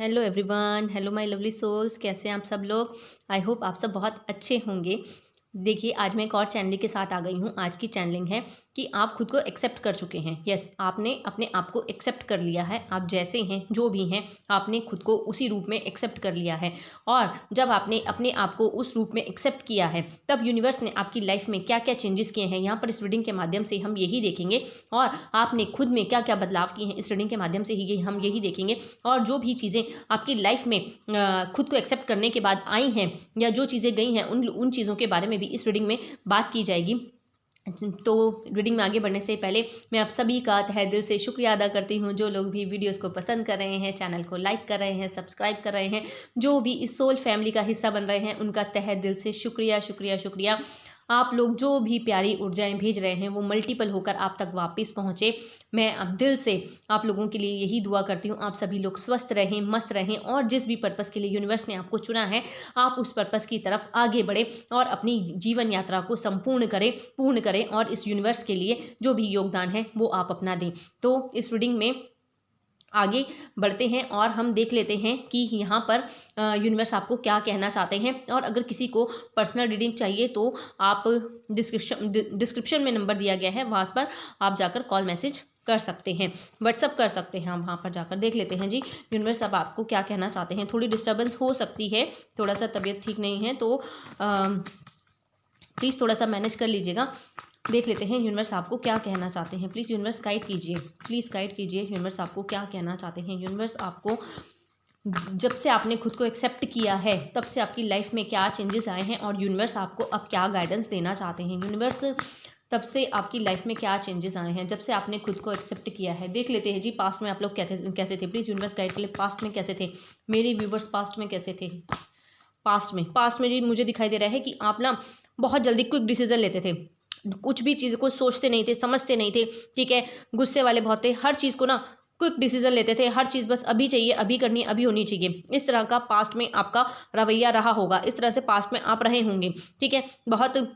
Hello everyone, hello my lovely souls. कैसे हैं आप सब लोग? आई होप आप सब बहुत अच्छे होंगे। देखिए, आज मैं एक और चैनलिंग के साथ आ गई हूँ। आज की चैनलिंग है कि आप खुद को एक्सेप्ट कर चुके हैं। यस, आपने अपने आप को एक्सेप्ट कर लिया है। आप जैसे हैं, जो भी हैं, आपने खुद को उसी रूप में एक्सेप्ट कर लिया है। और जब आपने अपने आप को उस रूप में एक्सेप्ट किया है, तब यूनिवर्स ने आपकी लाइफ में क्या क्या चेंजेस किए हैं, यहाँ पर इस रीडिंग के माध्यम से हम यही देखेंगे। और आपने खुद में क्या क्या बदलाव किए हैं, इस रीडिंग के माध्यम से ही हम यही देखेंगे। और जो भी चीज़ें आपकी लाइफ में खुद को एक्सेप्ट करने के बाद आई हैं, या जो चीज़ें गई हैं, उन चीज़ों के बारे में भी इस रीडिंग में बात की जाएगी। तो रीडिंग में आगे बढ़ने से पहले मैं आप सभी का तहे दिल से शुक्रिया अदा करती हूँ। जो लोग भी वीडियोस को पसंद कर रहे हैं, चैनल को लाइक कर रहे हैं, सब्सक्राइब कर रहे हैं, जो भी इस सोल फैमिली का हिस्सा बन रहे हैं, उनका तहे दिल से शुक्रिया शुक्रिया शुक्रिया। आप लोग जो भी प्यारी ऊर्जाएं भेज रहे हैं, वो मल्टीपल होकर आप तक वापस पहुँचे। मैं अब दिल से आप लोगों के लिए यही दुआ करती हूँ, आप सभी लोग स्वस्थ रहें, मस्त रहें, और जिस भी पर्पज़ के लिए यूनिवर्स ने आपको चुना है, आप उस पर्पज़ की तरफ आगे बढ़ें और अपनी जीवन यात्रा को संपूर्ण करें, पूर्ण करें, और इस यूनिवर्स के लिए जो भी योगदान है वो आप अपना दें। तो इस रीडिंग में आगे बढ़ते हैं और हम देख लेते हैं कि यहाँ पर यूनिवर्स आपको क्या कहना चाहते हैं। और अगर किसी को पर्सनल रीडिंग चाहिए तो आप डिस्क्रिप्शन में नंबर दिया गया है, वहाँ पर आप जाकर कॉल मैसेज कर सकते हैं, व्हाट्सअप कर सकते हैं। हम वहाँ पर जाकर देख लेते हैं जी यूनिवर्स अब आपको क्या कहना चाहते हैं। थोड़ी डिस्टर्बेंस हो सकती है, थोड़ा सा तबीयत ठीक नहीं है, तो प्लीज़ थोड़ा सा मैनेज कर लीजिएगा। देख लेते हैं यूनिवर्स आपको क्या कहना चाहते हैं। प्लीज़ यूनिवर्स गाइड कीजिए, प्लीज़ गाइड कीजिए। यूनिवर्स आपको क्या कहना चाहते हैं। यूनिवर्स आपको, जब से आपने खुद को एक्सेप्ट किया है, तब से आपकी लाइफ में क्या चेंजेस आए हैं, और यूनिवर्स आपको अब क्या गाइडेंस देना चाहते हैं। यूनिवर्स, तब से आपकी लाइफ में क्या चेंजेस आए हैं, जब से आपने खुद को एक्सेप्ट किया है। देख लेते हैं जी पास्ट में आप लोग कैसे थे। प्लीज़ यूनिवर्स गाइड के लिए पास्ट में कैसे थे मेरे व्यूवर्स, पास्ट में कैसे थे। पास्ट में जी मुझे दिखाई दे रहा है कि आप ना बहुत जल्दी क्विक डिसीजन लेते थे, कुछ भी चीज़ को सोचते नहीं थे, समझते नहीं थे, ठीक है। गुस्से वाले बहुत थे, हर चीज़ को ना क्विक डिसीजन लेते थे, हर चीज़ बस अभी चाहिए, अभी करनी, अभी होनी चाहिए। इस तरह का पास्ट में आपका रवैया रहा होगा, इस तरह से पास्ट में आप रहे होंगे, ठीक है। बहुत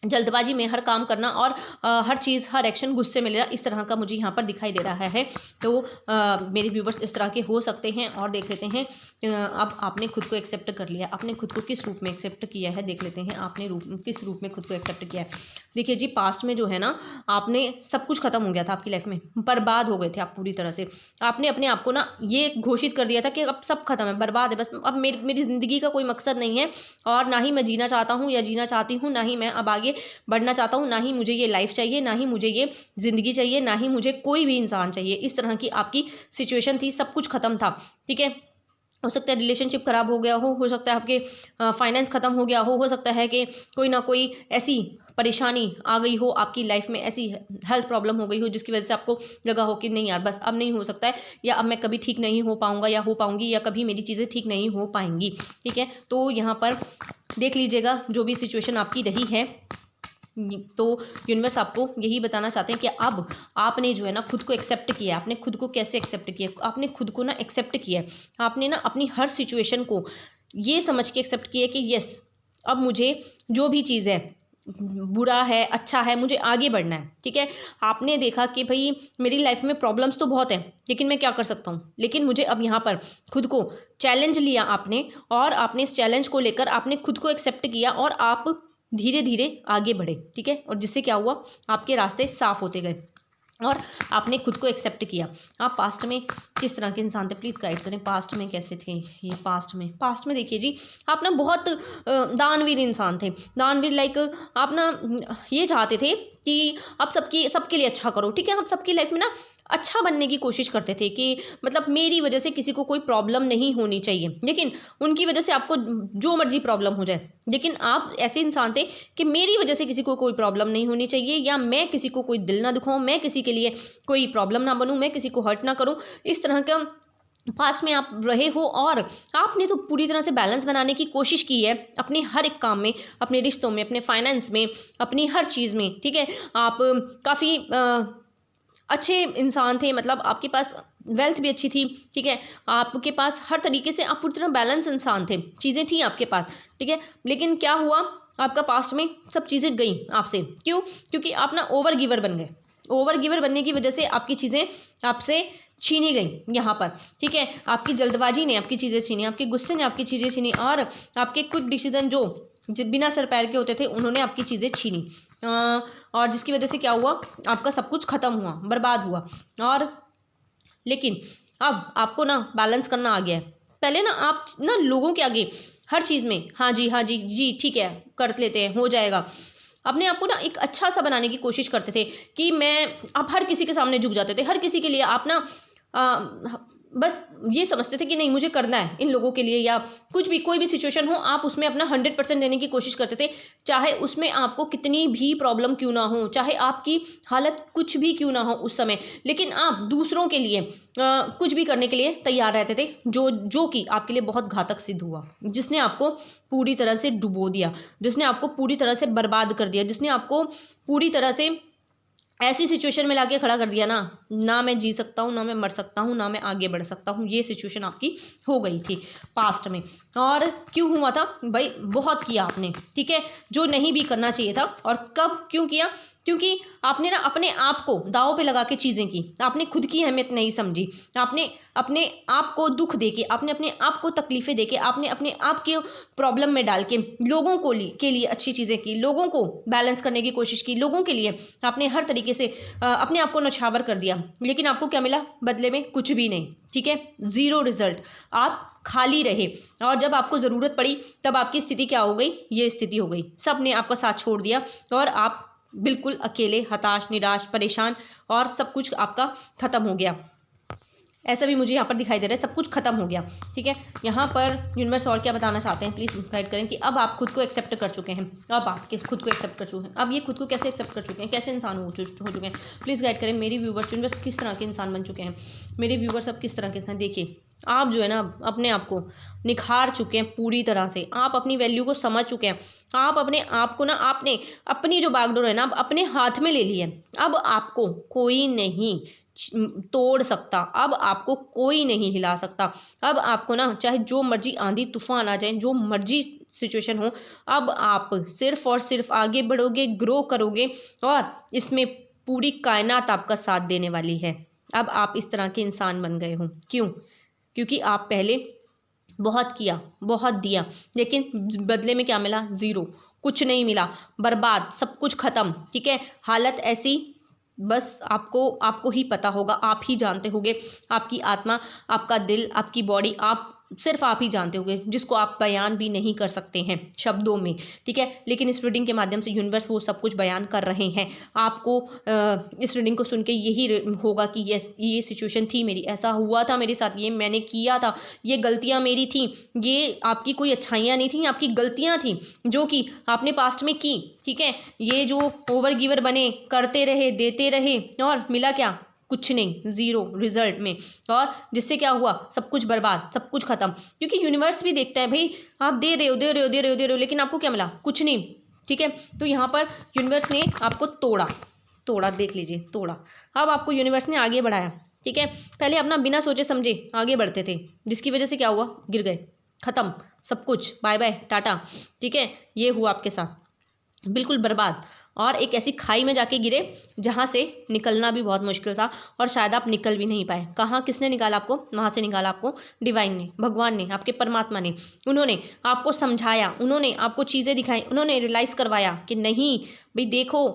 जल्दबाजी में हर काम करना, और हर चीज़, हर एक्शन गुस्से में लेना, इस तरह का मुझे यहाँ पर दिखाई दे रहा है। तो मेरे व्यूवर्स इस तरह के हो सकते हैं। और देख लेते हैं अब आपने खुद को एक्सेप्ट कर लिया, आपने खुद को किस रूप में एक्सेप्ट किया है। देख लेते हैं आपने किस रूप में खुद को एक्सेप्ट किया है। देखिए जी, पास्ट में जो है ना, आपने सब कुछ खत्म हो गया था आपकी लाइफ में, बर्बाद हो गए थे आप पूरी तरह से। आपने अपने आप को ना ये घोषित कर दिया था कि अब सब खत्म है, बर्बाद है, बस अब मेरी ज़िंदगी का कोई मकसद नहीं है, और ना ही मैं जीना चाहता हूँ या जीना चाहती हूँ, ना ही मैं अब आगे बढ़ना चाहता हूँ, ना ही मुझे ये लाइफ चाहिए, ना ही मुझे ये ज़िंदगी चाहिए, ना ही मुझे कोई भी इंसान चाहिए। इस तरह की आपकी सिचुएशन थी, सब कुछ ख़त्म था, ठीक है। हो सकता है रिलेशनशिप ख़राब हो गया हो सकता है आपके फाइनेंस ख़त्म हो गया हो सकता है कि कोई ना कोई ऐसी परेशानी आ गई हो आपकी लाइफ में, ऐसी हेल्थ प्रॉब्लम हो गई हो जिसकी वजह से आपको लगा हो कि नहीं यार, बस अब नहीं हो सकता है, या अब मैं कभी ठीक नहीं हो पाऊँगा, या हो पाऊँगी, या कभी मेरी चीज़ें ठीक नहीं हो पाएंगी, ठीक है। तो यहाँ पर देख लीजिएगा जो भी सिचुएशन आपकी रही है, तो यूनिवर्स आपको यही बताना चाहते हैं कि अब आपने जो है ना खुद को एक्सेप्ट किया। आपने खुद को कैसे एक्सेप्ट किया, आपने खुद को ना एक्सेप्ट किया, आपने ना अपनी हर सिचुएशन को ये समझ के एक्सेप्ट किया कि यस, अब मुझे जो भी चीज़ है, बुरा है, अच्छा है, मुझे आगे बढ़ना है, ठीक है। आपने देखा कि भाई मेरी लाइफ में प्रॉब्लम्स तो बहुत हैं, लेकिन मैं क्या कर सकता हूँ, लेकिन मुझे अब यहाँ पर खुद को चैलेंज लिया आपने, और आपने इस चैलेंज को लेकर आपने खुद को एक्सेप्ट किया, और आप धीरे धीरे आगे बढ़े, ठीक है। और जिससे क्या हुआ, आपके रास्ते साफ होते गए, और आपने खुद को एक्सेप्ट किया। आप पास्ट में किस तरह के इंसान थे, प्लीज़ गाइड करें। पास्ट में कैसे थे ये, पास्ट में देखिए जी, आप ना बहुत दानवीर इंसान थे। दानवीर लाइक आप ना ये चाहते थे कि आप सबके लिए अच्छा करो, ठीक है। आप सबकी लाइफ में ना अच्छा बनने की कोशिश करते थे कि मतलब मेरी वजह से किसी को कोई प्रॉब्लम नहीं होनी चाहिए, लेकिन उनकी वजह से आपको जो मर्जी प्रॉब्लम हो जाए, लेकिन आप ऐसे इंसान थे कि मेरी वजह से किसी को कोई प्रॉब्लम नहीं होनी चाहिए, या मैं किसी को कोई दिल ना दुखाऊं, मैं किसी के लिए कोई प्रॉब्लम ना बनूं, मैं किसी को हर्ट ना करूं। इस तरह का पास में आप रहे हो, और आपने तो पूरी तरह से बैलेंस बनाने की कोशिश की है अपने हर एक काम में, अपने रिश्तों में, अपने फाइनेंस में, अपनी हर चीज़ में, ठीक है। आप काफ़ी अच्छे इंसान थे, मतलब आपके पास वेल्थ भी अच्छी थी, ठीक है। आपके पास हर तरीके से आप पूरी तरह बैलेंस इंसान थे, चीज़ें थी आपके पास, ठीक है। लेकिन क्या हुआ, आपका पास्ट में सब चीज़ें गई आपसे, क्यों? क्योंकि आप ना ओवर गिवर बन गए। ओवर गिवर बनने की वजह से आपकी चीज़ें आपसे छीनी गई यहाँ पर, ठीक है। आपकी जल्दबाजी ने आपकी चीज़ें छीनी, आपके गुस्से ने आपकी चीज़ें छीनी, और आपके क्विक डिसीजन जो बिना सर पैर के होते थे उन्होंने आपकी चीज़ें छीनी, और जिसकी वजह से क्या हुआ, आपका सब कुछ ख़त्म हुआ, बर्बाद हुआ। और लेकिन अब आपको ना बैलेंस करना आ गया है। पहले ना आप ना लोगों के आगे हर चीज़ में हाँ जी जी ठीक है कर लेते हैं, हो जाएगा, अपने आप को ना एक अच्छा सा बनाने की कोशिश करते थे कि आप हर किसी के सामने झुक जाते थे, हर किसी के लिए आप ना बस ये समझते थे कि नहीं मुझे करना है इन लोगों के लिए, या कुछ भी कोई भी सिचुएशन हो आप उसमें अपना 100% देने की कोशिश करते थे, चाहे उसमें आपको कितनी भी प्रॉब्लम क्यों ना हो, चाहे आपकी हालत कुछ भी क्यों ना हो उस समय, लेकिन आप दूसरों के लिए कुछ भी करने के लिए तैयार रहते थे, जो कि आपके लिए बहुत घातक सिद्ध हुआ, जिसने आपको पूरी तरह से डुबो दिया, जिसने आपको पूरी तरह से बर्बाद कर दिया, जिसने आपको पूरी तरह से ऐसी सिचुएशन में लाके खड़ा कर दिया ना मैं जी सकता हूँ, ना मैं मर सकता हूँ, ना मैं आगे बढ़ सकता हूँ। ये सिचुएशन आपकी हो गई थी पास्ट में। और क्यों हुआ था भाई, बहुत किया आपने, ठीक है, जो नहीं भी करना चाहिए था। और कब क्यों किया, क्योंकि आपने ना अपने आप को दांव पे लगा के चीज़ें की, आपने खुद की अहमियत नहीं समझी, आपने अपने आप को दुख देके, आपने अपने आप को तकलीफ़ें देके, आपने अपने आप के प्रॉब्लम में डाल के लोगों के लिए अच्छी चीज़ें की, लोगों को बैलेंस करने की कोशिश की, लोगों के लिए आपने हर तरीके से अपने आप को नछावर कर दिया, लेकिन आपको क्या मिला बदले में, कुछ भी नहीं, ठीक है, ज़ीरो रिजल्ट, आप खाली रहे। और जब आपको ज़रूरत पड़ी तब आपकी स्थिति क्या हो गई, ये स्थिति हो गई, सब ने आपका साथ छोड़ दिया और आप बिल्कुल अकेले, हताश, निराश, परेशान, और सब कुछ आपका ख़त्म हो गया। ऐसा भी मुझे यहाँ पर दिखाई दे रहा है, सब कुछ खत्म हो गया, ठीक है। यहाँ पर यूनिवर्स और क्या बताना चाहते हैं प्लीज़ गाइड करें कि अब आप खुद को एक्सेप्ट कर चुके हैं, अब आप खुद को एक्सेप्ट कर चुके हैं, अब ये खुद को कैसे एक्सेप्ट कर चुके हैं, कैसे इंसान हो चुके हैं, प्लीज़ गाइड करें। मेरी व्यूवर्स यूनिवर्स किस तरह के इंसान बन चुके हैं, मेरे व्यूवर्स अब किस तरह के हैं। देखिए आप जो है ना अपने आप को निखार चुके हैं पूरी तरह से, आप अपनी वैल्यू को समझ चुके हैं, आप अपने आप को ना, आपने अपनी जो बागडोर है ना अब अपने हाथ में ले ली है। अब आपको कोई नहीं तोड़ सकता, अब आपको कोई नहीं हिला सकता, अब आपको ना चाहे जो मर्जी आंधी तूफान आ जाए, जो मर्जी सिचुएशन हो, अब आप सिर्फ और सिर्फ आगे बढ़ोगे, ग्रो करोगे, और इसमें पूरी कायनात आपका साथ देने वाली है। अब आप इस तरह के इंसान बन गए हो, क्यों, क्योंकि आप पहले बहुत किया, बहुत दिया, लेकिन बदले में क्या मिला, ज़ीरो, कुछ नहीं मिला, बर्बाद, सब कुछ ख़त्म, ठीक है। हालत ऐसी बस आपको ही पता होगा, आप ही जानते होगे, आपकी आत्मा, आपका दिल, आपकी बॉडी, आप सिर्फ आप ही जानते होगे, जिसको आप बयान भी नहीं कर सकते हैं शब्दों में, ठीक है। लेकिन इस रीडिंग के माध्यम से यूनिवर्स वो सब कुछ बयान कर रहे हैं आपको। इस रीडिंग को सुन के यही होगा कि यस ये सिचुएशन थी मेरी, ऐसा हुआ था मेरे साथ, ये मैंने किया था, ये गलतियां मेरी थी, ये आपकी कोई अच्छाइयाँ नहीं थी, आपकी गलतियां थी जो कि आपने पास्ट में की, ठीक है। ये जो ओवर गिवर बने, करते रहे, देते रहे, और मिला क्या, कुछ नहीं, ज़ीरो रिजल्ट में, और जिससे क्या हुआ, सब कुछ बर्बाद, सब कुछ ख़त्म। क्योंकि यूनिवर्स भी देखता है भाई आप दे रहे हो, लेकिन आपको क्या मिला, कुछ नहीं, ठीक है। तो यहाँ पर यूनिवर्स ने आपको तोड़ा, देख लीजिए, तोड़ा। अब आपको यूनिवर्स ने आगे बढ़ाया, ठीक है। पहले अपना बिना सोचे समझे आगे बढ़ते थे, जिसकी वजह से क्या हुआ, गिर गए, ख़त्म सब कुछ, बाय बाय टाटा, ठीक है। ये हुआ आपके साथ, बिल्कुल बर्बाद, और एक ऐसी खाई में जाके गिरे जहाँ से निकलना भी बहुत मुश्किल था, और शायद आप निकल भी नहीं पाए। कहाँ किसने निकाला आपको, वहाँ से निकाला आपको डिवाइन ने, भगवान ने, आपके परमात्मा ने। उन्होंने आपको समझाया, उन्होंने आपको चीज़ें दिखाई, उन्होंने रियलाइज़ करवाया कि नहीं भाई देखो,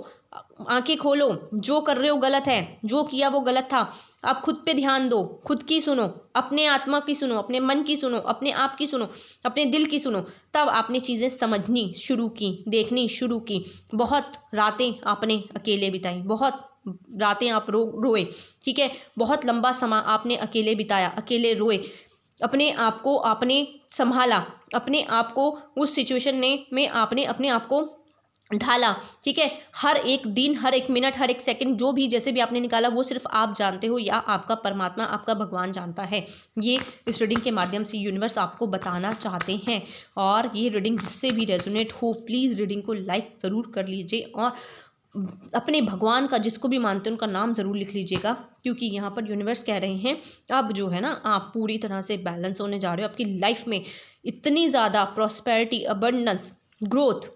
आंखें खोलो, जो कर रहे हो गलत है, जो किया वो गलत था, आप खुद पे ध्यान दो, खुद की सुनो, अपने आत्मा की सुनो, अपने मन की सुनो, अपने आप की सुनो, अपने दिल की सुनो। तब आपने चीज़ें समझनी शुरू की, देखनी शुरू की। बहुत रातें आपने अकेले बिताई, बहुत रातें आप रोए, ठीक है। बहुत लंबा समय आपने अकेले बिताया, अकेले रोए, अपने आप को आपने संभाला, अपने आप को उस सिचुएशन में आपने अपने आप को ढाला, ठीक है। हर एक दिन, हर एक मिनट, हर एक सेकंड, जो भी जैसे भी आपने निकाला, वो सिर्फ आप जानते हो या आपका परमात्मा, आपका भगवान जानता है। ये इस रीडिंग के माध्यम से यूनिवर्स आपको बताना चाहते हैं। और ये रीडिंग जिससे भी रेजोनेट हो, प्लीज़ रीडिंग को लाइक ज़रूर कर लीजिए, और अपने भगवान का, जिसको भी मानते हैं, उनका नाम ज़रूर लिख लीजिएगा, क्योंकि यहाँ पर यूनिवर्स कह रहे हैं अब जो है ना आप पूरी तरह से बैलेंस होने जा रहे हो। आपकी लाइफ में इतनी ज़्यादा प्रॉस्पेरिटी, अबंडेंस, ग्रोथ,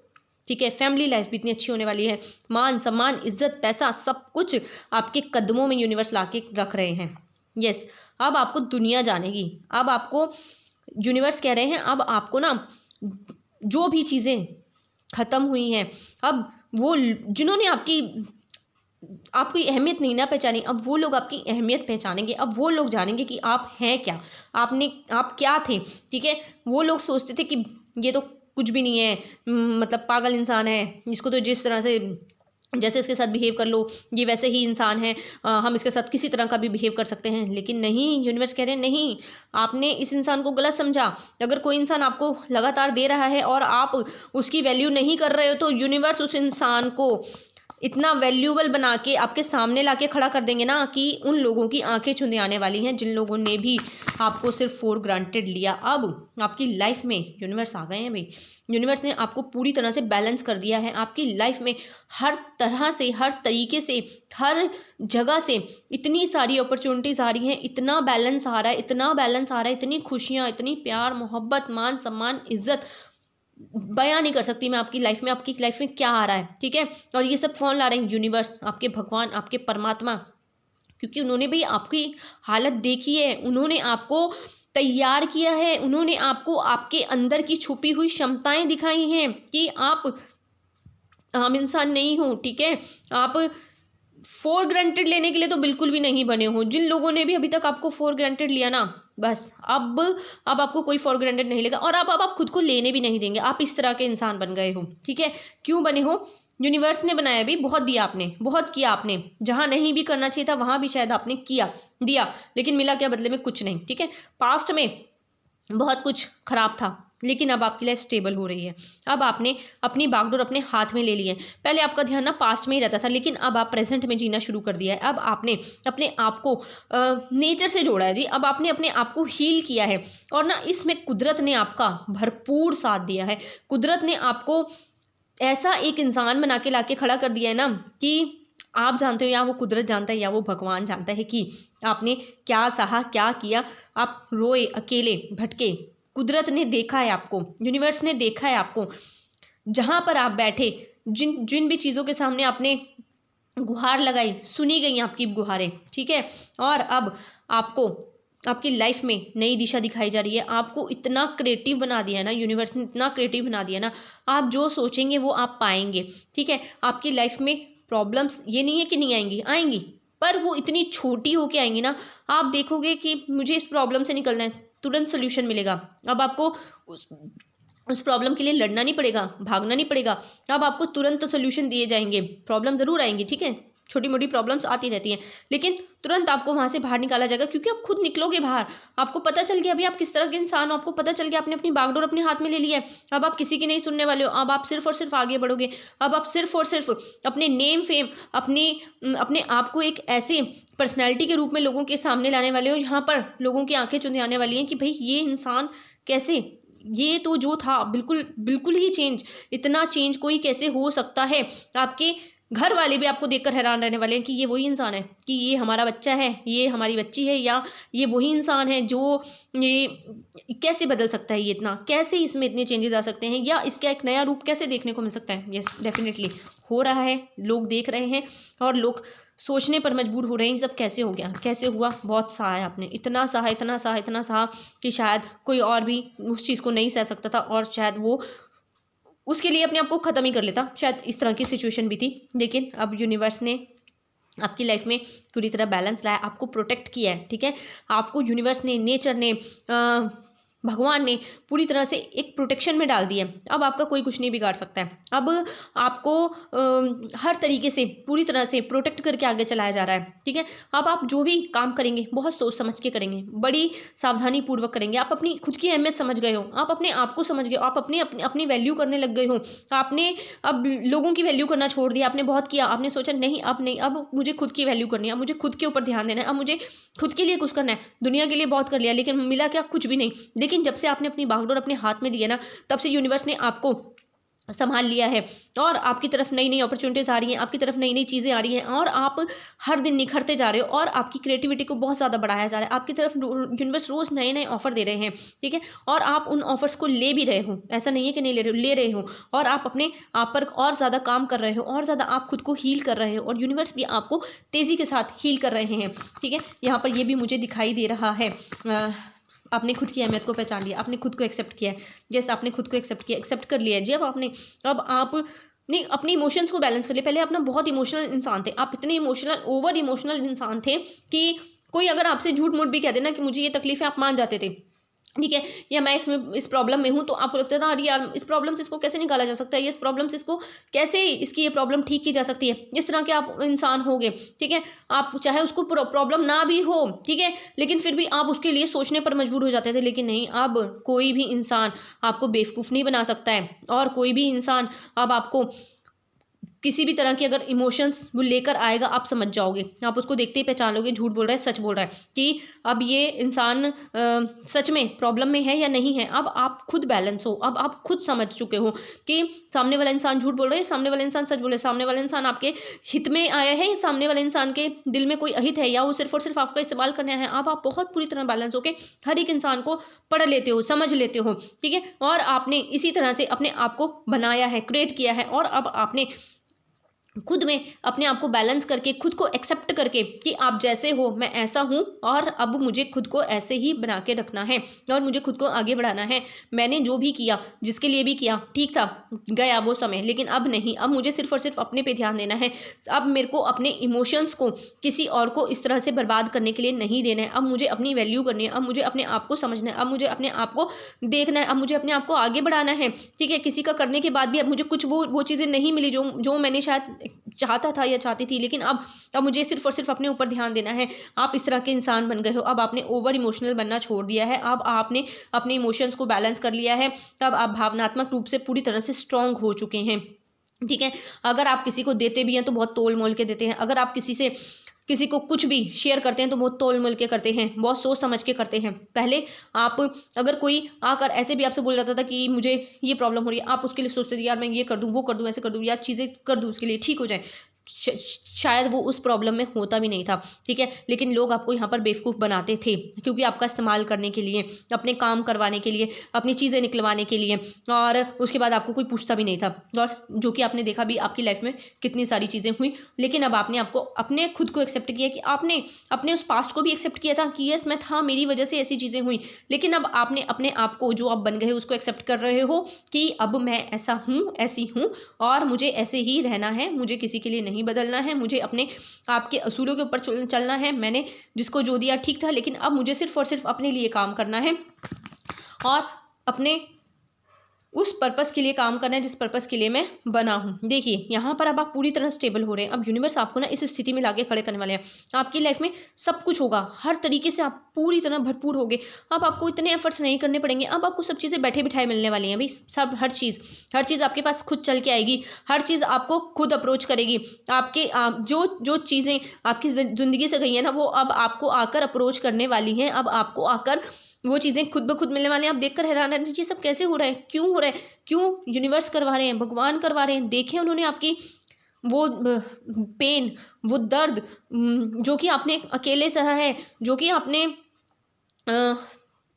ठीक है, फैमिली लाइफ भी इतनी अच्छी होने वाली है, मान सम्मान, इज्जत, पैसा, सब कुछ आपके कदमों में यूनिवर्स ला के रख रहे हैं। यस, अब आपको दुनिया जानेगी। अब आपको यूनिवर्स कह रहे हैं अब आपको ना जो भी चीज़ें ख़त्म हुई हैं, अब वो जिन्होंने आपकी अहमियत नहीं ना पहचानी, अब वो लोग आपकी अहमियत पहचानेंगे। अब वो लोग जानेंगे कि आप हैं क्या, आप क्या थे। ठीक है, वो लोग सोचते थे कि ये तो कुछ भी नहीं है, मतलब पागल इंसान है, इसको तो जिस तरह से जैसे इसके साथ बिहेव कर लो ये वैसे ही इंसान है, हम इसके साथ किसी तरह का भी बिहेव कर सकते हैं। लेकिन नहीं, यूनिवर्स कह रहे हैं नहीं, आपने इस इंसान को गलत समझा। अगर कोई इंसान आपको लगातार दे रहा है और आप उसकी वैल्यू नहीं कर रहे हो, तो यूनिवर्स उस इंसान को इतना वैल्यूबल बना के आपके सामने लाके खड़ा कर देंगे ना कि उन लोगों की आंखें चुंधे आने वाली हैं जिन लोगों ने भी आपको सिर्फ फॉर ग्रांटेड लिया। अब आपकी लाइफ में यूनिवर्स आ गए हैं भाई, यूनिवर्स ने आपको पूरी तरह से बैलेंस कर दिया है। आपकी लाइफ में हर तरह से, हर तरीके से, हर जगह से इतनी सारी अपॉर्चुनिटीज़ आ रही हैं, इतना बैलेंस आ रहा है, इतना बैलेंस आ रहा है, इतनी खुशियाँ, इतनी प्यार, मोहब्बत, मान सम्मान, इज्जत, बयां नहीं कर सकती मैं आपकी लाइफ में क्या आ रहा है। ठीक है, और ये सब कौन ला रहे हैं? यूनिवर्स, आपके भगवान, आपके परमात्मा, क्योंकि उन्होंने भी आपकी हालत देखी है, उन्होंने आपको तैयार किया है, उन्होंने आपको आपके अंदर की छुपी हुई क्षमताएं दिखाई हैं कि आप आम इंसान नहीं हो। ठीक है, आप फॉर ग्रांटेड लेने के लिए तो बिल्कुल भी नहीं बने हो। जिन लोगों ने भी अभी तक आपको फॉर ग्रांटेड लिया ना, बस अब आपको कोई फॉर ग्रांटेड नहीं लेगा, और अब आप खुद को लेने भी नहीं देंगे। आप इस तरह के इंसान बन गए हो। ठीक है, क्यों बने हो? यूनिवर्स ने बनाया भी, बहुत दिया आपने, बहुत किया आपने, जहाँ नहीं भी करना चाहिए था वहाँ भी शायद आपने दिया, लेकिन मिला क्या बदले में? कुछ नहीं। ठीक है, पास्ट में बहुत कुछ खराब था, लेकिन अब आपकी लाइफ स्टेबल हो रही है। अब आपने अपनी बागडोर अपने हाथ में ले ली है। पहले आपका ध्यान ना पास्ट में ही रहता था, लेकिन अब आप प्रेजेंट में जीना शुरू कर दिया है। अब आपने अपने आप को नेचर से जोड़ा है जी। अब आपने अपने आप को हील किया है, और ना इसमें कुदरत ने आपका भरपूर साथ दिया है। कुदरत ने आपको ऐसा एक इंसान बना के ला के खड़ा कर दिया है ना कि आप जानते हो, या वो कुदरत जानता है या वो भगवान जानता है कि आपने क्या सहा, क्या किया। आप रोए, अकेले भटके, कुदरत ने देखा है आपको, यूनिवर्स ने देखा है आपको। जहाँ पर आप बैठे, जिन जिन भी चीज़ों के सामने आपने गुहार लगाई, सुनी गई आपकी गुहारें। ठीक है, और अब आपको आपकी लाइफ में नई दिशा दिखाई जा रही है। आपको इतना क्रिएटिव बना दिया है ना, यूनिवर्स ने इतना क्रिएटिव बना दिया ना, आप जो सोचेंगे वो आप पाएंगे। ठीक है, आपकी लाइफ में प्रॉब्लम्स ये नहीं है कि नहीं आएंगी, आएंगी, पर वो इतनी छोटी होके आएंगी ना, आप देखोगे कि मुझे इस प्रॉब्लम से निकलना है, तुरंत सोल्यूशन मिलेगा। अब आपको उस प्रॉब्लम के लिए लड़ना नहीं पड़ेगा, भागना नहीं पड़ेगा। अब आपको तुरंत सोल्यूशन दिए जाएंगे। प्रॉब्लम ज़रूर आएंगी, ठीक है, छोटी मोटी प्रॉब्लम्स आती रहती हैं, लेकिन तुरंत आपको वहाँ से बाहर निकाला जाएगा, क्योंकि आप खुद निकलोगे बाहर। आपको पता चल गया अभी आप किस तरह के इंसान हो, आपको पता चल गया आपने अपनी बागडोर अपने हाथ में ले ली है। अब आप किसी की नहीं सुनने वाले हो, अब आप सिर्फ और सिर्फ आगे बढ़ोगे। अब आप सिर्फ और सिर्फ अपने नेम फेम, अपने आप को एक ऐसे पर्सनैलिटी के रूप में लोगों के सामने लाने वाले हो, यहाँ पर लोगों की आंखें चुंधे आने वाली हैं कि भाई ये इंसान कैसे, ये तो जो था बिल्कुल ही चेंज, इतना चेंज कोई कैसे हो सकता है। आपके घर वाले भी आपको देखकर हैरान रहने वाले हैं कि ये वही इंसान है, कि ये हमारा बच्चा है, ये हमारी बच्ची है, या ये वही इंसान है जो ये कैसे बदल सकता है, ये इतना कैसे इसमें इतने चेंजेस आ सकते हैं, या इसका एक नया रूप कैसे देखने को मिल सकता है। यस, डेफिनेटली हो रहा है, लोग देख रहे हैं और लोग सोचने पर मजबूर हो रहे हैं, ये सब कैसे हो गया, कैसे हुआ। बहुत सहा है आपने, इतना सहा कि शायद कोई और भी उस चीज़ को नहीं सह सकता था, और शायद वो उसके लिए अपने आप को ख़त्म ही कर लेता। शायद इस तरह की सिचुएशन भी थी, लेकिन अब यूनिवर्स ने आपकी लाइफ में पूरी तरह बैलेंस लाया, आपको प्रोटेक्ट किया है। ठीक है, आपको यूनिवर्स ने, नेचर ने, भगवान ने पूरी तरह से एक प्रोटेक्शन में डाल दिया। अब आपका कोई कुछ नहीं बिगाड़ सकता है। अब आपको हर तरीके से पूरी तरह से प्रोटेक्ट करके आगे चलाया जा रहा है। ठीक है, अब आप जो भी काम करेंगे बहुत सोच समझ के करेंगे, बड़ी सावधानी पूर्वक करेंगे। आप अपनी खुद की अहमियत समझ गए हो, आप अपने आप को समझ गए हो, आप अपनी वैल्यू करने लग गए हो। आपने अब लोगों की वैल्यू करना छोड़ दिया, आपने बहुत किया, आपने सोचा नहीं, अब मुझे खुद की वैल्यू करनी है, अब मुझे खुद के ऊपर ध्यान देना है, अब मुझे खुद के लिए कुछ करना है। दुनिया के लिए बहुत कर लिया, लेकिन मिला क्या? कुछ भी नहीं। लेकिन जब से आपने अपनी बागडोर अपने हाथ में ली है ना, तब से यूनिवर्स ने आपको संभाल लिया है और आपकी तरफ नई नई अपॉर्चुनिटीज़ आ रही हैं, आपकी तरफ नई नई चीज़ें आ रही हैं और आप हर दिन निखरते जा रहे हो और आपकी क्रिएटिविटी को बहुत ज़्यादा बढ़ाया जा रहा है। आपकी तरफ यूनिवर्स रोज़ नए नए ऑफर दे रहे हैं, ठीक है, और आप उन ऑफर्स को ले भी रहे हो, ऐसा नहीं है कि नहीं ले रहे हो और आप अपने आप पर और ज़्यादा काम कर रहे हो और ज़्यादा आप खुद को हील कर रहे हो और यूनिवर्स भी आपको तेज़ी के साथ हील कर रहे हैं, ठीक है। यहाँ पर ये भी मुझे दिखाई दे रहा है, आपने खुद की अहमियत को पहचान लिया, आपने खुद को एक्सेप्ट किया है। जैसे आपने खुद को एक्सेप्ट किया, एक्सेप्ट कर लिया है। जब आपने अब आप नहीं अपने इमोशंस को बैलेंस कर लिया। पहले आप ना बहुत इमोशनल इंसान थे, आप इतने इमोशनल ओवर इमोशनल इंसान थे कि कोई अगर आपसे झूठ मूठ भी कह देना कि मुझे ये तकलीफ है, आप मान जाते थे, ठीक है, या मैं इस प्रॉब्लम में हूँ, तो आपको लगता था अरे यार इस प्रॉब्लम से इसको कैसे निकाला जा सकता है, इस प्रॉब्लम से इसको कैसे इसकी ये प्रॉब्लम ठीक की जा सकती है। इस तरह के आप इंसान होगे, ठीक है। आप चाहे उसको प्रॉब्लम ना भी हो, ठीक है, लेकिन फिर भी आप उसके लिए सोचने पर मजबूर हो जाते थे। लेकिन नहीं, अब कोई भी इंसान आपको बेवकूफ़ नहीं बना सकता है और कोई भी इंसान अब आपको किसी भी तरह की अगर इमोशंस वो लेकर आएगा, आप समझ जाओगे, आप उसको देखते ही पहचान लोगे झूठ बोल रहा है सच बोल रहा है, कि अब ये इंसान सच में प्रॉब्लम में है या नहीं है। अब आप खुद बैलेंस हो, अब आप खुद समझ चुके हो कि सामने वाला इंसान झूठ बोल रहा है, सामने वाला इंसान सच बोल रहा है, सामने वाला इंसान आपके हित में आया है या सामने वाले इंसान के दिल में कोई अहित है या वो सिर्फ और सिर्फ आपका इस्तेमाल करना है। अब आप बहुत पूरी तरह बैलेंस होकर हर एक इंसान को पढ़ लेते हो, समझ लेते हो, ठीक है, और आपने इसी तरह से अपने आप को बनाया है, क्रिएट किया है और अब आपने खुद में अपने आप को बैलेंस करके, खुद को एक्सेप्ट करके कि आप जैसे हो मैं ऐसा हूँ और अब मुझे खुद को ऐसे ही बना के रखना है और मुझे खुद को आगे बढ़ाना है। मैंने जो भी किया, जिसके लिए भी किया, ठीक था, गया वो समय, लेकिन अब नहीं, अब मुझे सिर्फ और सिर्फ अपने पे ध्यान देना है। अब मेरे को अपने इमोशंस को किसी और को इस तरह से बर्बाद करने के लिए नहीं देना है। अब मुझे अपनी वैल्यू करनी है, अब मुझे अपने आप को समझना है, अब मुझे अपने आप को देखना है, अब मुझे अपने आप को आगे बढ़ाना है, ठीक है। किसी का करने के बाद भी अब मुझे कुछ वो चीज़ें नहीं मिली जो मैंने शायद चाहता था या चाहती थी, लेकिन अब मुझे सिर्फ और सिर्फ अपने ऊपर ध्यान देना है। आप इस तरह के इंसान बन गए हो, अब आपने ओवर इमोशनल बनना छोड़ दिया है, अब आपने अपने इमोशंस को बैलेंस कर लिया है, तब आप भावनात्मक रूप से पूरी तरह से स्ट्रांग हो चुके हैं, ठीक है। अगर आप किसी को देते भी हैं तो बहुत तोल मोल के देते हैं, अगर आप किसी को कुछ भी शेयर करते हैं तो बहुत तोल मोल के करते हैं, बहुत सोच समझ के करते हैं। पहले आप अगर कोई आकर ऐसे भी आपसे बोल जाता था कि मुझे ये प्रॉब्लम हो रही है, आप उसके लिए सोचते थे यार मैं ये कर दूँ, वो कर दूँ, ऐसे कर दूँ, या चीज़ें कर दूँ उसके लिए ठीक हो जाए, शायद वो उस प्रॉब्लम में होता भी नहीं था, ठीक है। लेकिन लोग आपको यहाँ पर बेवकूफ़ बनाते थे क्योंकि आपका इस्तेमाल करने के लिए, अपने काम करवाने के लिए, अपनी चीज़ें निकलवाने के लिए, और उसके बाद आपको कोई पूछता भी नहीं था। और जो कि आपने देखा भी आपकी लाइफ में कितनी सारी चीज़ें हुई। लेकिन अब आपने अपने खुद को एक्सेप्ट किया कि आपने अपने उस पास्ट को भी एक्सेप्ट किया था कि यस मैं था, मेरी वजह से ऐसी चीज़ें हुई। लेकिन अब आपने अपने आप को जो आप बन गए उसको एक्सेप्ट कर रहे हो कि अब मैं ऐसा हूँ, ऐसी हूँ और मुझे ऐसे ही रहना है, मुझे किसी के लिए नहीं बदलना है, मुझे अपने आपके असूलों के ऊपर चलना है। मैंने जिसको जो दिया ठीक था, लेकिन अब मुझे सिर्फ और सिर्फ अपने लिए काम करना है और अपने उस पर्पस के लिए काम करना है जिस पर्पस के लिए मैं बना हूँ। देखिए यहाँ पर अब आप पूरी तरह स्टेबल हो रहे हैं। अब यूनिवर्स आपको ना इस स्थिति में लाके खड़े करने वाले हैं। आपकी लाइफ में सब कुछ होगा, हर तरीके से आप पूरी तरह भरपूर होगे। अब आपको इतने एफर्ट्स नहीं करने पड़ेंगे, अब आपको सब चीज़ें बैठे बिठाए मिलने वाली हैं भाई। सब हर चीज़ आपके पास खुद चल के आएगी, हर चीज़ आपको खुद अप्रोच करेगी। आपके जो चीज़ें आपकी ज़िंदगी से गई हैं ना, वो अब आपको आकर अप्रोच करने वाली हैं। अब आपको आकर वो चीज़ें खुद ब खुद मिलने वाली हैं। आप देखकर हैरान हैं ये सब कैसे हो रहा है, क्यों हो रहा है, क्यों यूनिवर्स करवा रहे हैं, भगवान करवा रहे हैं। देखें उन्होंने आपकी वो पेन, वो दर्द जो कि आपने अकेले सहा है, जो कि आपने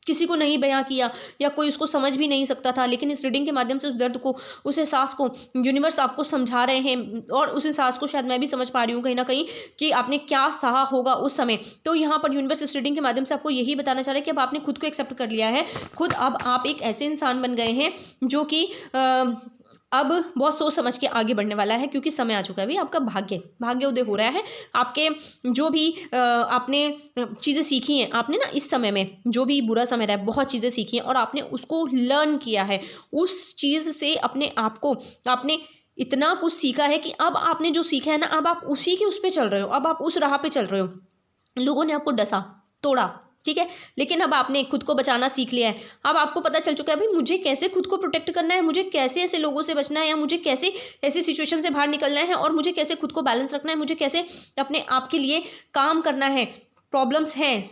किसी को नहीं बयां किया या कोई उसको समझ भी नहीं सकता था। लेकिन इस रीडिंग के माध्यम से उस दर्द को, उस एहसास को यूनिवर्स आपको समझा रहे हैं और उस एहसास को शायद मैं भी समझ पा रही हूँ कहीं ना कहीं कि आपने क्या सहा होगा उस समय। तो यहाँ पर यूनिवर्स इस रीडिंग के माध्यम से आपको यही बताना चाह रहा है कि अब आपने खुद को एक्सेप्ट कर लिया है। खुद अब आप एक ऐसे इंसान बन गए हैं जो कि अब बहुत सोच समझ के आगे बढ़ने वाला है, क्योंकि समय आ चुका है भाई। आपका भाग्य उदय हो रहा है। आपके जो भी आपने चीज़ें सीखी हैं, आपने ना इस समय में जो भी बुरा समय रहा है बहुत चीज़ें सीखी हैं और आपने उसको लर्न किया है। उस चीज़ से अपने आप को आपने इतना कुछ सीखा है कि अब आपने जो सीखा है ना, अब आप उसी के उस पर चल रहे हो, अब आप उस राह पे चल रहे हो। लोगों ने आपको डसा, तोड़ा, ठीक है, लेकिन अब आपने खुद को बचाना सीख लिया है। अब आपको पता चल चुका है भाई मुझे कैसे खुद को प्रोटेक्ट करना है, मुझे कैसे ऐसे लोगों से बचना है, या मुझे कैसे ऐसी सिचुएशन से बाहर निकलना है, और मुझे कैसे खुद को बैलेंस रखना है, मुझे कैसे अपने आप के लिए काम करना है। प्रॉब्लम्स हैं,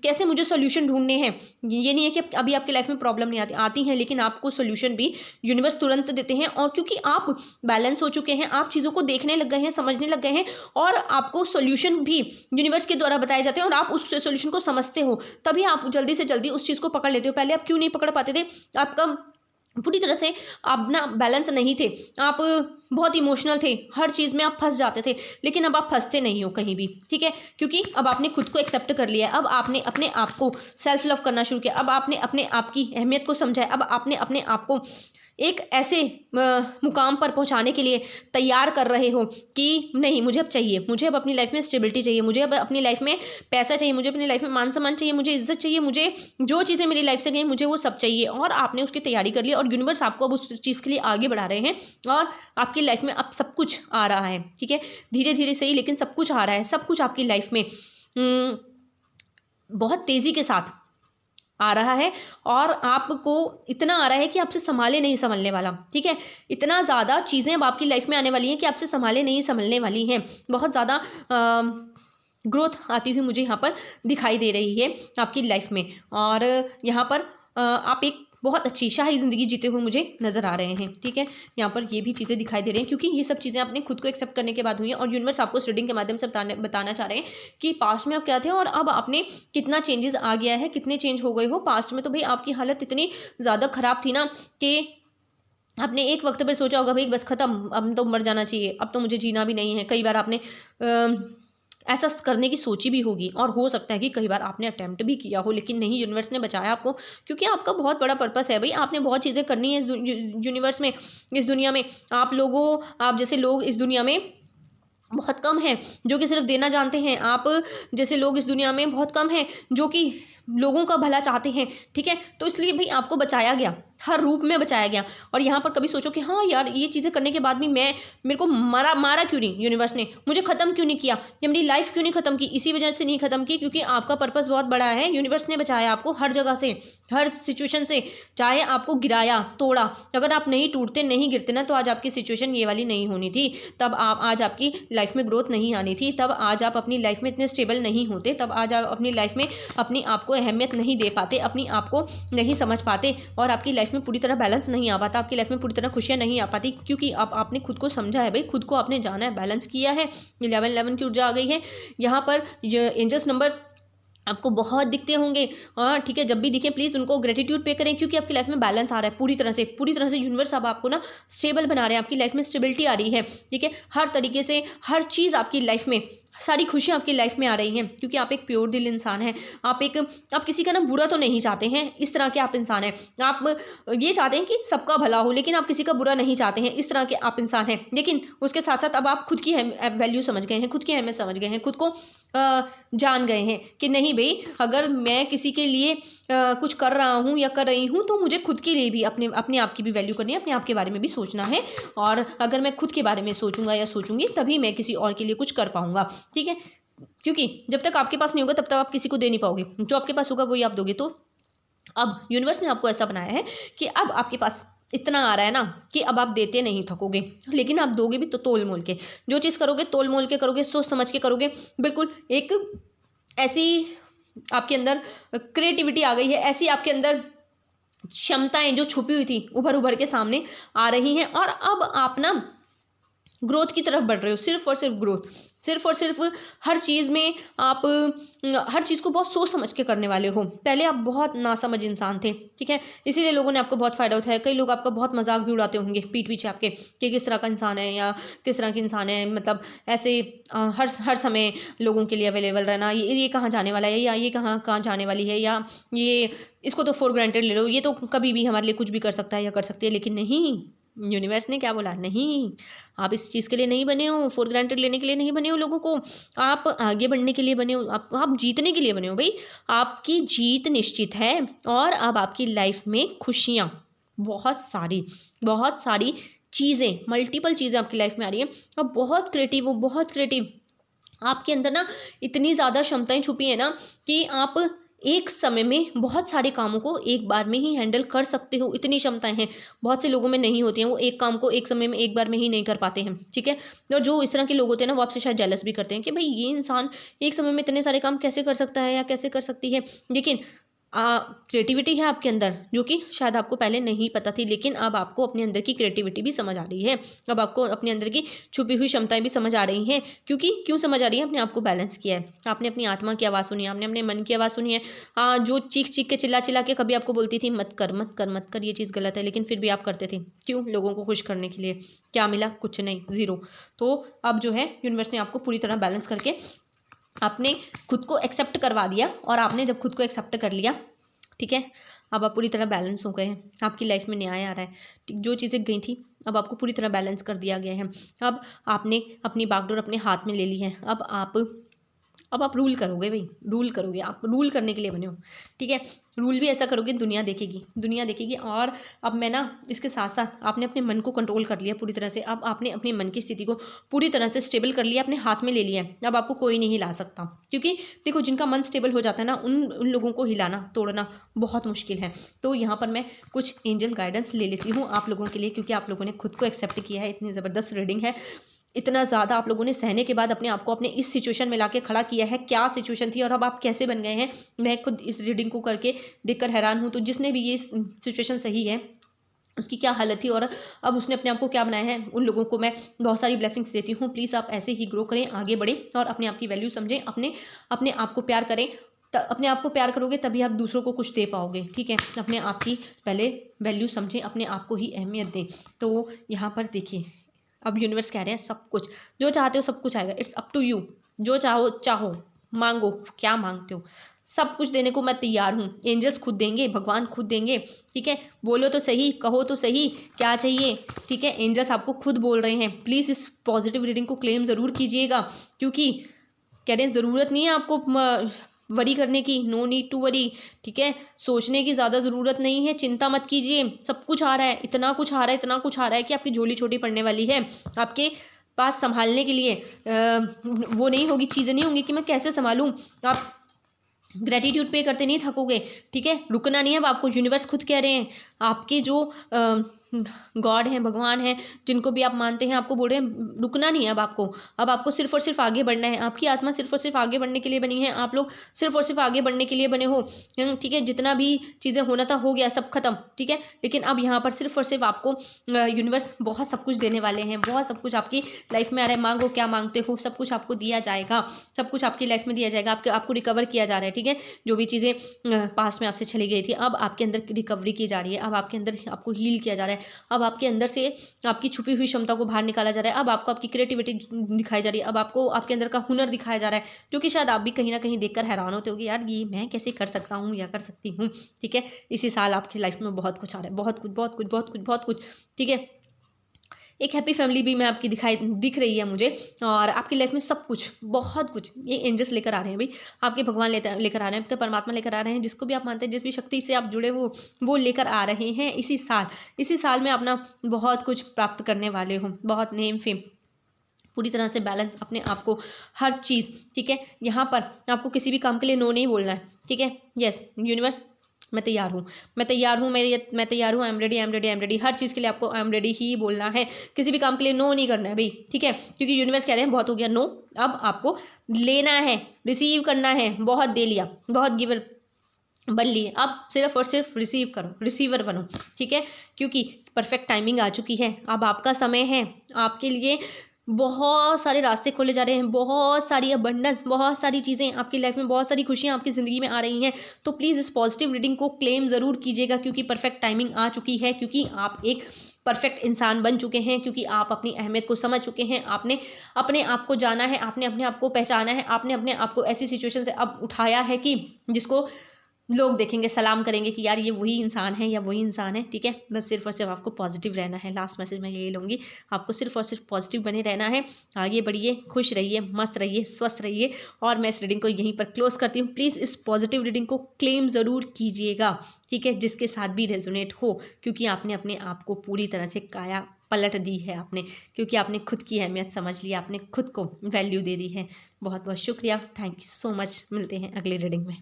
कैसे मुझे सॉल्यूशन ढूंढने हैं। ये नहीं है कि अभी आपकी लाइफ में प्रॉब्लम नहीं आती हैं, लेकिन आपको सॉल्यूशन भी यूनिवर्स तुरंत देते हैं। और क्योंकि आप बैलेंस हो चुके हैं, आप चीज़ों को देखने लग गए हैं, समझने लग गए हैं, और आपको सॉल्यूशन भी यूनिवर्स के द्वारा बताए जाते हैं और आप उस सॉल्यूशन को समझते हो, तभी आप जल्दी से जल्दी उस चीज़ को पकड़ लेते हो। पहले आप क्यों नहीं पकड़ पाते थे? आपका पूरी तरह से आप ना बैलेंस नहीं थे, आप बहुत इमोशनल थे, हर चीज़ में आप फंस जाते थे, लेकिन अब आप फंसते नहीं हो कहीं भी, ठीक है? क्योंकि अब आपने खुद को एक्सेप्ट कर लिया है, अब आपने अपने आप को सेल्फ लव करना शुरू किया, अब आपने अपने आप की अहमियत को समझा है, अब आपने अपने आप को एक ऐसे मुकाम पर पहुंचाने के लिए तैयार कर रहे हो कि नहीं, मुझे अब चाहिए, मुझे अब अपनी लाइफ में स्टेबिलिटी चाहिए, मुझे अब अपनी लाइफ में पैसा चाहिए, मुझे अपनी लाइफ में मान सम्मान चाहिए, मुझे इज्जत चाहिए, मुझे जो चीज़ें मेरी लाइफ से गई मुझे वो सब चाहिए। और आपने उसकी तैयारी कर ली और यूनिवर्स आपको अब उस चीज़ के लिए आगे बढ़ा रहे हैं और आपकी लाइफ में अब सब कुछ आ रहा है, ठीक है? धीरे धीरे सही, लेकिन सब कुछ आ रहा है, सब कुछ आपकी लाइफ में बहुत तेज़ी के साथ आ रहा है और आपको इतना आ रहा है कि आपसे संभाले नहीं संभलने वाला, ठीक है? इतना ज़्यादा चीज़ें अब आपकी लाइफ में आने वाली हैं कि आपसे संभाले नहीं संभलने वाली हैं। बहुत ज़्यादा ग्रोथ आती हुई मुझे यहाँ पर दिखाई दे रही है आपकी लाइफ में, और यहाँ पर आप एक बहुत अच्छी शाही ज़िंदगी जीते हुए मुझे नज़र आ रहे हैं, ठीक है? यहाँ पर ये भी चीज़ें दिखाई दे रही हैं, क्योंकि ये सब चीज़ें आपने खुद को एक्सेप्ट करने के बाद हुई हैं और यूनिवर्स आपको इस रीडिंग के माध्यम से बताना चाह रहे हैं कि पास्ट में आप क्या थे और अब आपने कितना चेंजेस आ गया है, कितने चेंज हो गए हो। पास्ट में तो भाई आपकी हालत इतनी ज़्यादा ख़राब थी ना कि आपने एक वक्त पर सोचा होगा भाई बस ख़त्म, अब तो मर जाना चाहिए, अब तो मुझे जीना भी नहीं है। कई बार आपने ऐसा करने की सोची भी होगी और हो सकता है कि कई बार आपने अटेम्प्ट भी किया हो, लेकिन नहीं, यूनिवर्स ने बचाया आपको, क्योंकि आपका बहुत बड़ा पर्पस है भाई। आपने बहुत चीज़ें करनी है यूनिवर्स में, इस दुनिया में। आप जैसे लोग इस दुनिया में बहुत कम हैं जो कि सिर्फ देना जानते हैं। आप जैसे लोग इस दुनिया में बहुत कम हैं जो कि लोगों का भला चाहते हैं, ठीक है? तो इसलिए भाई आपको बचाया गया, हर रूप में बचाया गया। और यहाँ पर कभी सोचो कि हाँ यार, ये चीज़ें करने के बाद भी मेरे को मारा क्यों नहीं यूनिवर्स ने, मुझे ख़त्म क्यों नहीं किया, या मेरी लाइफ क्यों नहीं ख़त्म की? इसी वजह से नहीं ख़त्म की क्योंकि आपका पर्पस बहुत बड़ा है। यूनिवर्स ने बचाया आपको हर जगह से, हर सिचुएशन से, चाहे आपको गिराया, तोड़ा। अगर आप नहीं टूटते, नहीं गिरते ना, तो आज आपकी सिचुएशन ये वाली नहीं होनी थी। तब आज आपकी लाइफ में ग्रोथ नहीं आनी थी, तब आज आप अपनी लाइफ में इतने स्टेबल नहीं होते, तब आज आप अपनी लाइफ में अपनी आप को अहमियत नहीं दे पाते, अपनी आप को नहीं समझ पाते, और आपकी लाइफ में पूरी तरह बैलेंस नहीं आ पाता, आपकी लाइफ में पूरी तरह खुशियाँ नहीं आ पाती, क्योंकि आपने खुद को समझा है भाई, खुद को आपने जाना है, बैलेंस किया है। 11 की ऊर्जा आ गई है यहाँ पर। एंजल्स नंबर आपको बहुत दिखते होंगे, हाँ ठीक है? जब भी दिखे प्लीज़ उनको ग्रेटिट्यूड पे करें, क्योंकि आपकी लाइफ में बैलेंस आ रहा है पूरी तरह से यूनिवर्स अब आपको ना स्टेबल बना रहे हैं, आपकी लाइफ में स्टेबिलिटी आ रही है, ठीक है? हर तरीके से हर चीज़ आपकी लाइफ में, सारी खुशियाँ आपकी लाइफ में आ रही हैं, क्योंकि आप एक प्योर दिल इंसान हैं। आप किसी का ना बुरा तो नहीं चाहते हैं, इस तरह के आप इंसान हैं। आप ये चाहते हैं कि सबका भला हो, लेकिन आप किसी का बुरा नहीं चाहते हैं, इस तरह के आप इंसान हैं। लेकिन उसके साथ साथ अब आप खुद की वैल्यू समझ गए हैं, खुद की अहमियत समझ गए हैं, खुद को जान गए हैं कि नहीं भाई, अगर मैं किसी के लिए कुछ कर रहा हूँ या कर रही हूँ, तो मुझे खुद के लिए भी अपने आप की भी वैल्यू करनी है, अपने आप के बारे में भी सोचना है। और अगर मैं खुद के बारे में सोचूंगा या सोचूंगी, तभी मैं किसी और के लिए कुछ कर पाऊंगा, ठीक है? क्योंकि जब तक आपके पास नहीं होगा, तब तक आप किसी को दे नहीं पाओगे। जो आपके पास होगा वही आप दोगे। तो अब यूनिवर्स ने आपको ऐसा बनाया है कि अब आपके पास इतना आ रहा है ना कि अब आप देते नहीं थकोगे, लेकिन आप दोगे भी तो तोल मोल के। जो चीज़ करोगे तोल मोल के करोगे, सोच समझ के करोगे। बिल्कुल एक ऐसी आपके अंदर क्रिएटिविटी आ गई है, ऐसी आपके अंदर क्षमताएं जो छुपी हुई थी उभर के सामने आ रही हैं, और अब आप ना ग्रोथ की तरफ बढ़ रहे हो। सिर्फ और सिर्फ ग्रोथ, सिर्फ और सिर्फ हर चीज़ में आप हर चीज़ को बहुत सोच समझ के करने वाले हो। पहले आप बहुत नासमझ इंसान थे, ठीक है? इसीलिए लोगों ने आपको बहुत फ़ायदा उठाया। कई लोग आपका बहुत मजाक भी उड़ाते होंगे पीठ पीछे आपके कि किस तरह का इंसान है या किस तरह की इंसान है, मतलब ऐसे हर समय लोगों के लिए अवेलेबल रहना, ये कहाँ जाने वाला है, या ये कहाँ जाने वाली है, या ये इसको तो फॉर ग्रांटेड ले लो, ये तो कभी भी हमारे लिए कुछ भी कर सकता है या कर सकती है। लेकिन नहीं, यूनिवर्स ने क्या बोला? नहीं, आप इस चीज़ के लिए नहीं बने हो, फॉर ग्रांटेड लेने के लिए नहीं बने हो लोगों को। आप आगे बढ़ने के लिए बने हो, आप जीतने के लिए बने हो भाई। आपकी जीत निश्चित है, और अब आपकी लाइफ में खुशियाँ बहुत सारी चीज़ें, मल्टीपल चीज़ें आपकी लाइफ में आ रही हैं। आप बहुत क्रिएटिव हो, बहुत क्रिएटिव। आपके अंदर ना इतनी ज़्यादा क्षमताएं छुपी है ना कि आप एक समय में बहुत सारे कामों को एक बार में ही हैंडल कर सकते हो, इतनी क्षमताएं हैं। बहुत से लोगों में नहीं होती हैं, वो एक काम को एक समय में एक बार में ही नहीं कर पाते हैं, ठीक है। और जो इस तरह के लोग होते हैं ना, वो आपसे शायद जेलस भी करते हैं कि भाई ये इंसान एक समय में इतने सारे काम कैसे कर सकता है या कैसे कर सकती है। लेकिन क्रिएटिविटी है आपके अंदर, जो कि शायद आपको पहले नहीं पता थी, लेकिन अब आपको अपने अंदर की क्रिएटिविटी भी समझ आ रही है। अब आपको अपने अंदर की छुपी हुई क्षमताएं भी समझ आ रही हैं। क्योंकि क्यों समझ आ रही है? आपने आपको बैलेंस किया है, आपने अपनी आत्मा की आवाज़ सुनी है, आपने अपने मन की आवाज़ सुनी है। हाँ, जो चीख चीख के चिल्ला चिल्ला के कभी आपको बोलती थी मत कर मत कर मत कर, ये चीज़ गलत है, लेकिन फिर भी आप करते थे। क्यों? लोगों को खुश करने के लिए। क्या मिला? कुछ नहीं, ज़ीरो। तो अब जो है यूनिवर्स ने आपको पूरी तरह बैलेंस करके आपने खुद को एक्सेप्ट करवा दिया, और आपने जब खुद को एक्सेप्ट कर लिया, ठीक है, अब आप पूरी तरह बैलेंस हो गए हैं। आपकी लाइफ में न्याय आ रहा है। जो चीज़ें गई थी अब आपको पूरी तरह बैलेंस कर दिया गया है। अब आपने अपनी बागडोर अपने हाथ में ले ली है। अब आप रूल करोगे भाई, रूल करोगे, आप रूल करने के लिए बने हो, ठीक है। रूल भी ऐसा करोगे दुनिया देखेगी, दुनिया देखेगी। और अब मैं ना इसके साथ साथ आपने अपने मन को कंट्रोल कर लिया पूरी तरह से। अब आपने अपने मन की स्थिति को पूरी तरह से स्टेबल कर लिया, अपने हाथ में ले लिया है। अब आपको कोई नहीं हिला सकता, क्योंकि देखो जिनका मन स्टेबल हो जाता है ना, उन लोगों को हिलाना तोड़ना बहुत मुश्किल है। तो यहाँ पर मैं कुछ एंजल गाइडेंस ले लेती हूँ आप लोगों के लिए, क्योंकि आप लोगों ने खुद को एक्सेप्ट किया है। इतनी ज़बरदस्त रीडिंग है, इतना ज़्यादा आप लोगों ने सहने के बाद अपने आप को अपने इस सिचुएशन में लाके खड़ा किया है। क्या सिचुएशन थी और अब आप कैसे बन गए हैं, मैं खुद इस रीडिंग को करके देखकर हैरान हूँ। तो जिसने भी ये सिचुएशन सही है, उसकी क्या हालत थी और अब उसने अपने आप को क्या बनाया है, उन लोगों को मैं बहुत सारी ब्लेसिंग्स देती हूँ। प्लीज़ आप ऐसे ही ग्रो करें, आगे बढ़ें और अपने आप की वैल्यू समझें, अपने आप को प्यार करें। अपने आप को प्यार करोगे तभी आप दूसरों को कुछ दे पाओगे, ठीक है। अपने आप की पहले वैल्यू समझें, अपने आप को ही अहमियत दें। तो यहाँ पर देखिए, अब यूनिवर्स कह रहे हैं सब कुछ जो चाहते हो सब कुछ आएगा। इट्स अप टू यू, जो चाहो चाहो, मांगो, क्या मांगते हो, सब कुछ देने को मैं तैयार हूँ। एंजल्स खुद देंगे, भगवान खुद देंगे, ठीक है। बोलो तो सही, कहो तो सही, क्या चाहिए, ठीक है। एंजल्स आपको खुद बोल रहे हैं। प्लीज़ इस पॉजिटिव रीडिंग को क्लेम ज़रूर कीजिएगा, क्योंकि कह रहे हैं ज़रूरत नहीं है आपको वरी करने की, नो नीड टू वरी, ठीक है। सोचने की ज़्यादा ज़रूरत नहीं है, चिंता मत कीजिए, सब कुछ आ रहा है, इतना कुछ आ रहा है, इतना कुछ आ रहा है कि आपकी झोली छोटी पड़ने वाली है। आपके पास संभालने के लिए वो नहीं होगी, चीज़ें नहीं होंगी कि मैं कैसे संभालूँ। आप ग्रेटिट्यूड पे करते नहीं थकोगे, ठीक है। रुकना नहीं है। अब आपको यूनिवर्स खुद कह रहे हैं, आपके जो गॉड हैं, भगवान हैं, जिनको भी आप मानते हैं, आपको बोल रहे हैं रुकना नहीं है। अब आपको सिर्फ और सिर्फ आगे बढ़ना है। आपकी आत्मा सिर्फ और सिर्फ आगे बढ़ने के लिए बनी है। आप लोग सिर्फ और सिर्फ आगे बढ़ने के लिए बने हो, ठीक है। जितना भी चीज़ें होना था हो गया, सब खत्म, ठीक है। लेकिन अब यहाँ पर सिर्फ और सिर्फ आपको यूनिवर्स बहुत सब कुछ देने वाले हैं, बहुत सब कुछ आपकी लाइफ में आ रहा है। मांगो, क्या मांगते हो, सब कुछ आपको दिया जाएगा, सब कुछ आपकी लाइफ में दिया जाएगा। आपको रिकवर किया जा रहा है, ठीक है। जो भी चीज़ें पास्ट में आपसे चली गई थी, अब आपके अंदर रिकवरी की जा रही है। अब आपके अंदर आपको हील किया जा रहा है। अब आपके अंदर से आपकी छुपी हुई क्षमता को बाहर निकाला जा रहा है। अब आपको आपकी क्रिएटिविटी दिखाई जा रही है। अब आपको आपके अंदर का हुनर दिखाया जा रहा है, जो कि शायद आप भी कहीं ना कहीं देखकर हैरान होते होगे, यार ये मैं कैसे कर सकता हूँ या कर सकती हूँ, ठीक है। इसी साल आपकी लाइफ में बहुत कुछ आ रहा है, बहुत कुछ बहुत कुछ बहुत कुछ बहुत कुछ, ठीक है। एक हैप्पी फैमिली भी मैं आपकी दिख रही है मुझे, और आपकी लाइफ में सब कुछ, बहुत कुछ ये एंजल्स लेकर आ रहे हैं भाई। आपके भगवान लेकर आ रहे हैं, आपके परमात्मा लेकर आ रहे हैं, जिसको भी आप मानते हैं, जिस भी शक्ति से आप जुड़े वो लेकर आ रहे हैं। इसी साल में अपना बहुत कुछ प्राप्त करने वाले हो, बहुत नेम फेम, पूरी तरह से बैलेंस, अपने आप को हर चीज़, ठीक है। यहाँ पर आपको किसी भी काम के लिए नो नहीं बोलना है, ठीक है। यस यूनिवर्स, मैं तैयार हूँ, मैं तैयार हूँ, मैं तैयार हूँ, I am ready, I am ready, I am ready. हर चीज़ के लिए आपको आई एम रेडी ही बोलना है। किसी भी काम के लिए नो नहीं करना है भाई, ठीक है। क्योंकि यूनिवर्स कह रहे हैं बहुत हो गया नो, अब आपको लेना है, रिसीव करना है। बहुत दे लिया, बहुत गिवर बन लिए, अब सिर्फ और सिर्फ रिसीव करो, रिसीवर बनो, ठीक है। क्योंकि परफेक्ट टाइमिंग आ चुकी है। अब आपका समय है, आपके लिए बहुत सारे रास्ते खोले जा रहे हैं, बहुत सारी अबंडेंस, बहुत सारी चीज़ें आपकी लाइफ में, बहुत सारी खुशियाँ आपकी ज़िंदगी में आ रही हैं। तो प्लीज़ इस पॉजिटिव रीडिंग को क्लेम ज़रूर कीजिएगा, क्योंकि परफेक्ट टाइमिंग आ चुकी है, क्योंकि आप एक परफेक्ट इंसान बन चुके हैं, क्योंकि आप अपनी अहमियत को समझ चुके हैं। आपने अपने आप को जाना है, आपने अपने आप को पहचाना है, आपने अपने आप को ऐसी सिचुएशन से अब उठाया है कि जिसको लोग देखेंगे, सलाम करेंगे कि यार ये वही इंसान है या वही इंसान है, ठीक है। बस सिर्फ और सिर्फ आपको पॉजिटिव रहना है। लास्ट मैसेज मैं यही लूँगी, आपको सिर्फ और सिर्फ पॉजिटिव बने रहना है। आगे बढ़िए, खुश रहिए, मस्त रहिए, स्वस्थ रहिए। और मैं इस रीडिंग को यहीं पर क्लोज करती हूँ। प्लीज़ इस पॉजिटिव रीडिंग को क्लेम ज़रूर कीजिएगा, ठीक है, जिसके साथ भी रेजोनेट हो, क्योंकि आपने अपने आप को पूरी तरह से काया पलट दी है आपने, क्योंकि आपने खुद की अहमियत समझ ली, आपने खुद को वैल्यू दे दी है। बहुत बहुत शुक्रिया, थैंक यू सो मच। मिलते हैं अगली रीडिंग में।